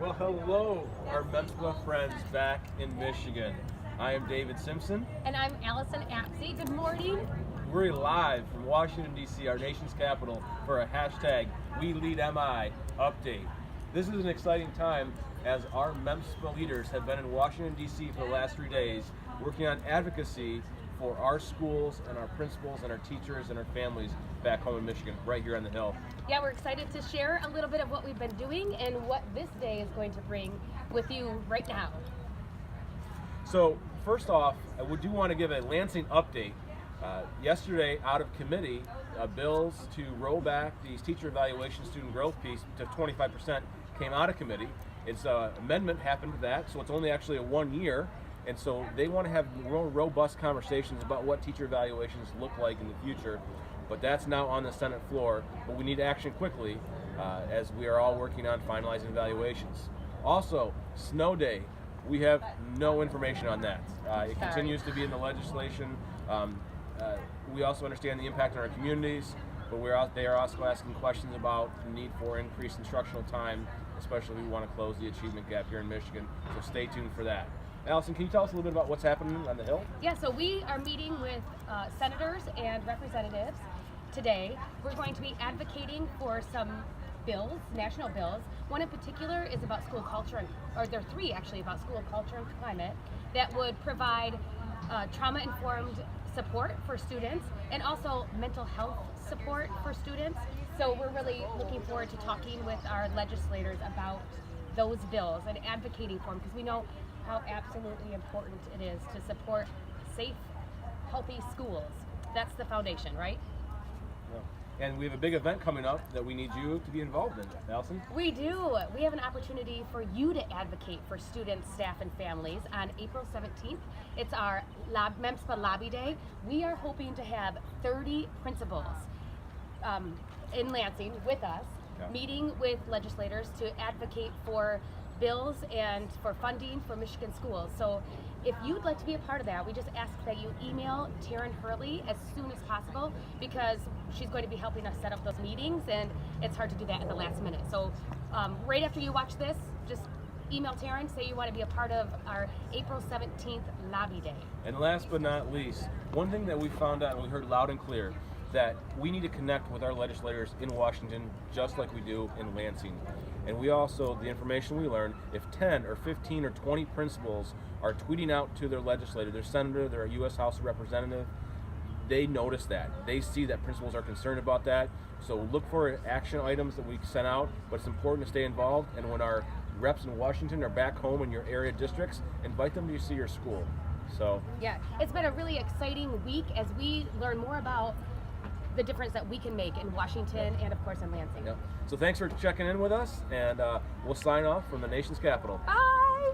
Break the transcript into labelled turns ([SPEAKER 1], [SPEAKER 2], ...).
[SPEAKER 1] Well, hello, our MEMSPA friends back in Michigan. I am David Simpson.
[SPEAKER 2] And I'm Allison Apsey. Good morning.
[SPEAKER 1] We're live from Washington, D.C., our nation's capital, for a hashtag WeLeadMI update. This is an exciting time as our MEMSPA leaders have been in Washington, D.C. for the last 3 days working on advocacy for our schools and our principals and our teachers and our families back home in Michigan, right here on the Hill.
[SPEAKER 2] Yeah, we're excited to share a little bit of what we've been doing and what this day is going to bring with you right now.
[SPEAKER 1] So first off, I do want to give a Lansing update. Yesterday, out of committee, bills to roll back these teacher evaluation student growth piece to 25% came out of committee. It's an amendment happened to that, so it's only actually a 1 year. And so they want to have real robust conversations about what teacher evaluations look like in the future. But that's now on the Senate floor. But we need action quickly as we are all working on finalizing evaluations. Also, snow day. We have no information on that. It continues to be in the legislation. We also understand the impact on our communities, but they are also asking questions about the need for increased instructional time, especially if we want to close the achievement gap here in Michigan. So stay tuned for that. Allison, can you tell us a little bit about what's happening on the Hill?
[SPEAKER 2] Yeah, so we are meeting with senators and representatives today. We're going to be advocating for some bills, national bills. One in particular is about school culture, or there are three actually about school culture and climate that would provide trauma-informed support for students and also mental health support for students. So we're really looking forward to talking with our legislators about those bills and advocating for them, because we know how absolutely important it is to support safe, healthy schools. That's the foundation, right?
[SPEAKER 1] Yeah. And we have a big event coming up that we need you to be involved in, Allison.
[SPEAKER 2] We do. We have an opportunity for you to advocate for students, staff, and families on April 17th. It's our MEMSPA Lobby Day. We are hoping to have 30 principals in Lansing with us, meeting with legislators to advocate for bills and for funding for Michigan schools. So if you'd like to be a part of that, we just ask that you email Taryn Hurley as soon as possible, because she's going to be helping us set up those meetings, and it's hard to do that at the last minute. So right after you watch this, just email Taryn, say you want to be a part of our April 17th Lobby Day.
[SPEAKER 1] And last but not least, one thing that we found out and we heard loud and clear, that we need to connect with our legislators in Washington just like we do in Lansing. And we also, the information we learned, if 10 or 15 or 20 principals are tweeting out to their legislator, their senator, their U.S. House of Representative, they notice that. They see that principals are concerned about that. So look for action items that we sent out, but it's important to stay involved. And when our reps in Washington are back home in your area districts, invite them to see your school. So
[SPEAKER 2] yeah, it's been a really exciting week as we learn more about the difference that we can make in Washington and of course in Lansing.
[SPEAKER 1] So thanks for checking in with us, and we'll sign off from the nation's capital.
[SPEAKER 2] Bye!